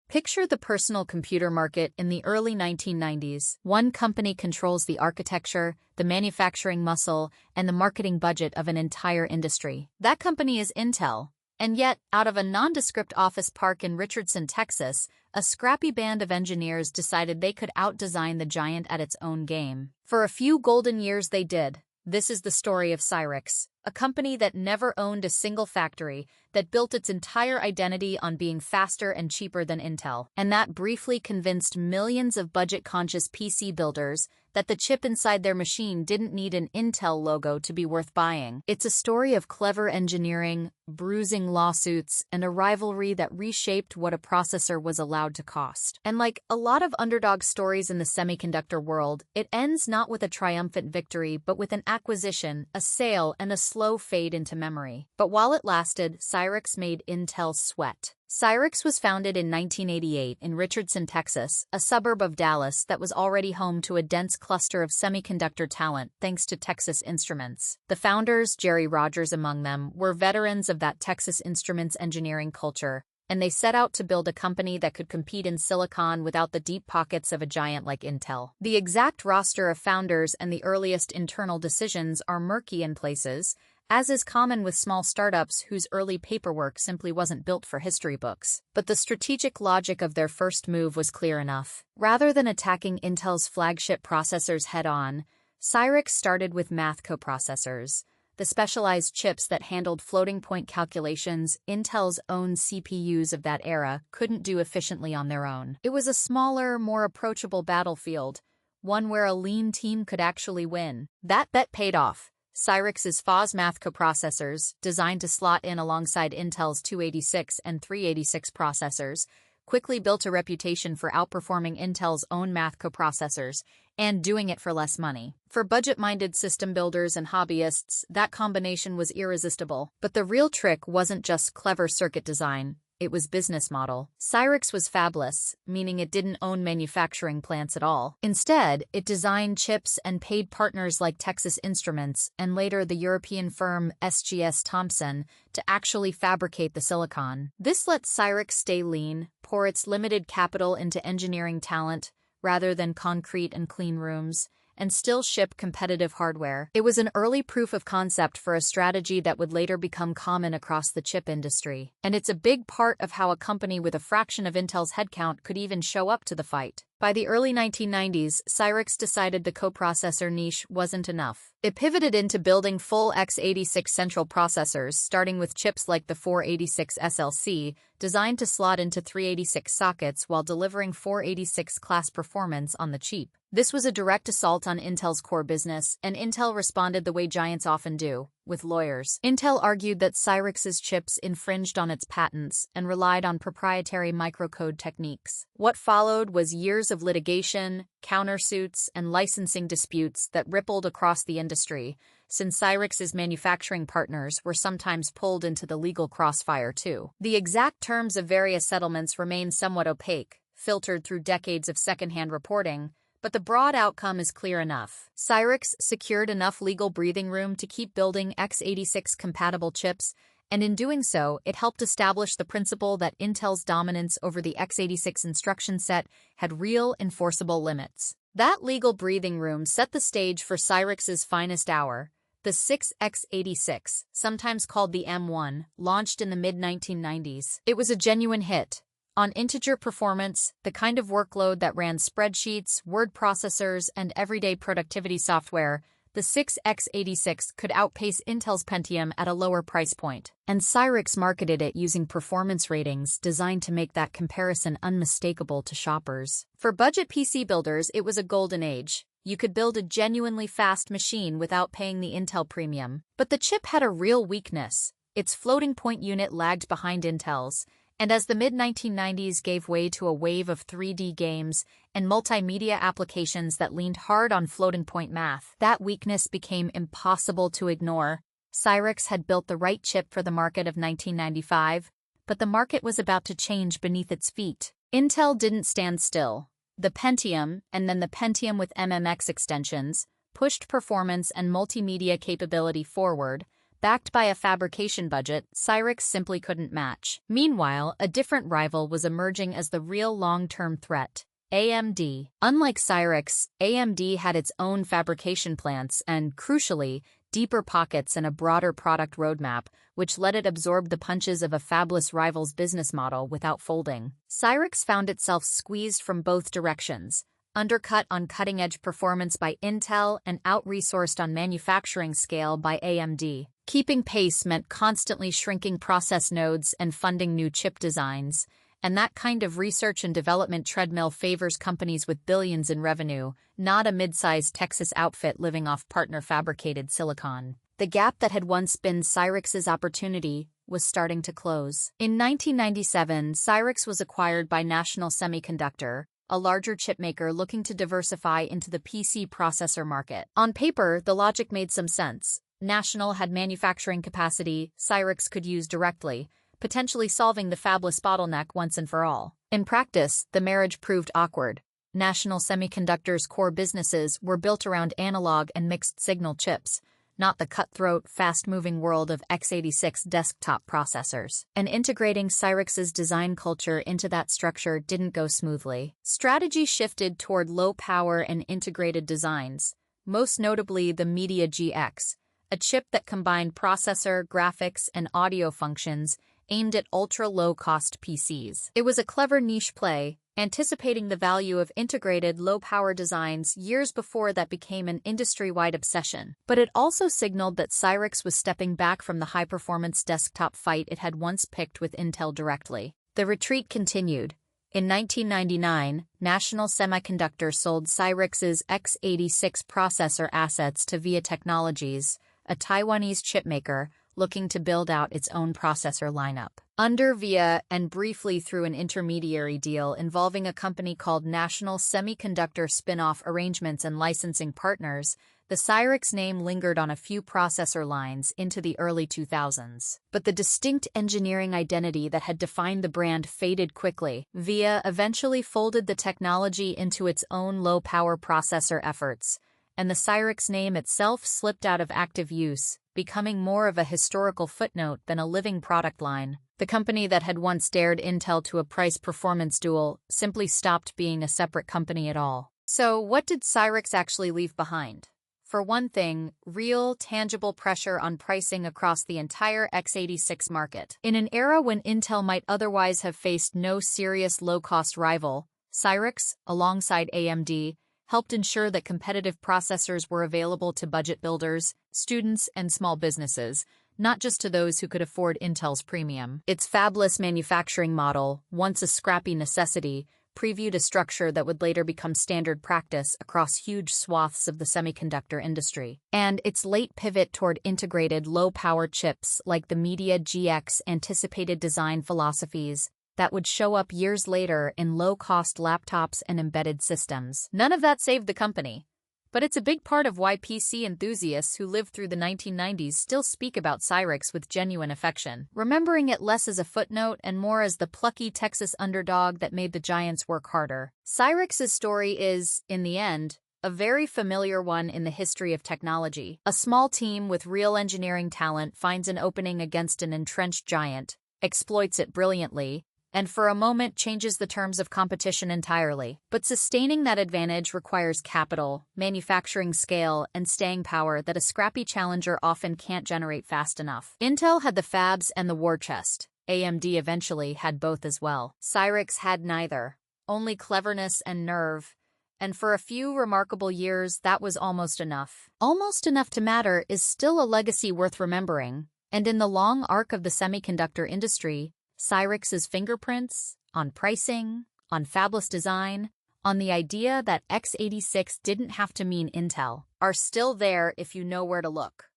Picture the personal computer market in the early 1990s. One company controls the architecture, the manufacturing muscle, and the marketing budget of an entire industry. That company is Intel. And yet, out of a nondescript office park in Richardson, Texas, a scrappy band of engineers decided they could outdesign the giant at its own game. For a few golden years they did. This is the story of Cyrix, a company that never owned a single factory, that built its entire identity on being faster and cheaper than Intel. And that briefly convinced millions of budget-conscious PC builders that the chip inside their machine didn't need an Intel logo to be worth buying. It's a story of clever engineering, bruising lawsuits, and a rivalry that reshaped what a processor was allowed to cost. And like a lot of underdog stories in the semiconductor world, it ends not with a triumphant victory, but with an acquisition, a sale, and a slow fade into memory. But while it lasted, Cyrix made Intel sweat. Cyrix was founded in 1988 in Richardson, Texas, a suburb of Dallas that was already home to a dense cluster of semiconductor talent thanks to Texas Instruments. The founders, Jerry Rogers among them, were veterans of that Texas Instruments engineering culture, and they set out to build a company that could compete in silicon without the deep pockets of a giant like Intel. The exact roster of founders and the earliest internal decisions are murky in places, as is common with small startups whose early paperwork simply wasn't built for history books. But the strategic logic of their first move was clear enough. Rather than attacking Intel's flagship processors head-on, Cyrix started with math coprocessors, the specialized chips that handled floating-point calculations Intel's own CPUs of that era couldn't do efficiently on their own. It was a smaller, more approachable battlefield, one where a lean team could actually win. That bet paid off. Cyrix's FasMath coprocessors, designed to slot in alongside Intel's 286 and 386 processors, quickly built a reputation for outperforming Intel's own math coprocessors, and doing it for less money. For budget-minded system builders and hobbyists, that combination was irresistible. But the real trick wasn't just clever circuit design. It was business model. Cyrix was fabless, meaning it didn't own manufacturing plants at all. Instead, it designed chips and paid partners like Texas Instruments and later the European firm SGS Thomson to actually fabricate the silicon. This let Cyrix stay lean, pour its limited capital into engineering talent rather than concrete and clean rooms, and still ship competitive hardware. It was an early proof of concept for a strategy that would later become common across the chip industry. And it's a big part of how a company with a fraction of Intel's headcount could even show up to the fight. By the early 1990s, Cyrix decided the coprocessor niche wasn't enough. It pivoted into building full x86 central processors, starting with chips like the 486 SLC, designed to slot into 386 sockets while delivering 486 class performance on the cheap. This was a direct assault on Intel's core business, and Intel responded the way giants often do, with lawyers. Intel argued that Cyrix's chips infringed on its patents and relied on proprietary microcode techniques. What followed was years of litigation, countersuits, and licensing disputes that rippled across the industry, since Cyrix's manufacturing partners were sometimes pulled into the legal crossfire too. The exact terms of various settlements remain somewhat opaque, filtered through decades of secondhand reporting, but the broad outcome is clear enough. Cyrix secured enough legal breathing room to keep building x86-compatible chips, and in doing so, it helped establish the principle that Intel's dominance over the x86 instruction set had real enforceable limits. That legal breathing room set the stage for Cyrix's finest hour. The 6x86, sometimes called the M1, launched in the mid-1990s. It was a genuine hit. On integer performance, the kind of workload that ran spreadsheets, word processors, and everyday productivity software, the 6x86 could outpace Intel's Pentium at a lower price point. And Cyrix marketed it using performance ratings designed to make that comparison unmistakable to shoppers. For budget PC builders, it was a golden age. You could build a genuinely fast machine without paying the Intel premium. But the chip had a real weakness. Its floating point unit lagged behind Intel's. And as the mid-1990s gave way to a wave of 3D games and multimedia applications that leaned hard on floating-point math, that weakness became impossible to ignore. Cyrix had built the right chip for the market of 1995, but the market was about to change beneath its feet. Intel didn't stand still. The Pentium, and then the Pentium with MMX extensions, pushed performance and multimedia capability forward, backed by a fabrication budget Cyrix simply couldn't match. Meanwhile, a different rival was emerging as the real long-term threat: AMD. Unlike Cyrix, AMD had its own fabrication plants and, crucially, deeper pockets and a broader product roadmap, which let it absorb the punches of a fabless rival's business model without folding. Cyrix found itself squeezed from both directions, undercut on cutting-edge performance by Intel and out-resourced on manufacturing scale by AMD. Keeping pace meant constantly shrinking process nodes and funding new chip designs, and that kind of research and development treadmill favors companies with billions in revenue, not a mid-sized Texas outfit living off partner-fabricated silicon. The gap that had once been Cyrix's opportunity was starting to close. In 1997, Cyrix was acquired by National Semiconductor, a larger chipmaker looking to diversify into the PC processor market. On paper, the logic made some sense. National had manufacturing capacity Cyrix could use directly, potentially solving the fabless bottleneck once and for all. In practice, the marriage proved awkward. National Semiconductor's core businesses were built around analog and mixed-signal chips, not the cutthroat, fast-moving world of x86 desktop processors. And integrating Cyrix's design culture into that structure didn't go smoothly. Strategy shifted toward low-power and integrated designs, most notably the Media GX, a chip that combined processor, graphics, and audio functions aimed at ultra-low-cost PCs. It was a clever niche play, anticipating the value of integrated low-power designs years before that became an industry-wide obsession. But it also signaled that Cyrix was stepping back from the high-performance desktop fight it had once picked with Intel directly. The retreat continued. In 1999, National Semiconductor sold Cyrix's x86 processor assets to VIA Technologies, a Taiwanese chipmaker looking to build out its own processor lineup. Under VIA and briefly through an intermediary deal involving a company called National Semiconductor spin-off arrangements and licensing partners, the Cyrix name lingered on a few processor lines into the early 2000s. But the distinct engineering identity that had defined the brand faded quickly. VIA eventually folded the technology into its own low-power processor efforts, and the Cyrix name itself slipped out of active use, becoming more of a historical footnote than a living product line. The company that had once dared Intel to a price-performance duel simply stopped being a separate company at all. So what did Cyrix actually leave behind? For one thing, real, tangible pressure on pricing across the entire x86 market. In an era when Intel might otherwise have faced no serious low-cost rival, Cyrix, alongside AMD, helped ensure that competitive processors were available to budget builders, students, and small businesses, not just to those who could afford Intel's premium. Its fabless manufacturing model, once a scrappy necessity, previewed a structure that would later become standard practice across huge swaths of the semiconductor industry. And its late pivot toward integrated low-power chips like the Media GX anticipated design philosophies that would show up years later in low-cost laptops and embedded systems. None of that saved the company, but it's a big part of why PC enthusiasts who lived through the 1990s still speak about Cyrix with genuine affection, remembering it less as a footnote and more as the plucky Texas underdog that made the giants work harder. Cyrix's story is, in the end, a very familiar one in the history of technology. A small team with real engineering talent finds an opening against an entrenched giant, exploits it brilliantly, and for a moment changes the terms of competition entirely. But sustaining that advantage requires capital, manufacturing scale, and staying power that a scrappy challenger often can't generate fast enough. Intel had the fabs and the war chest. AMD eventually had both as well. Cyrix had neither, only cleverness and nerve. And for a few remarkable years, that was almost enough. Almost enough to matter is still a legacy worth remembering. And in the long arc of the semiconductor industry, Cyrix's fingerprints on pricing, on fabless design, on the idea that x86 didn't have to mean Intel, are still there if you know where to look.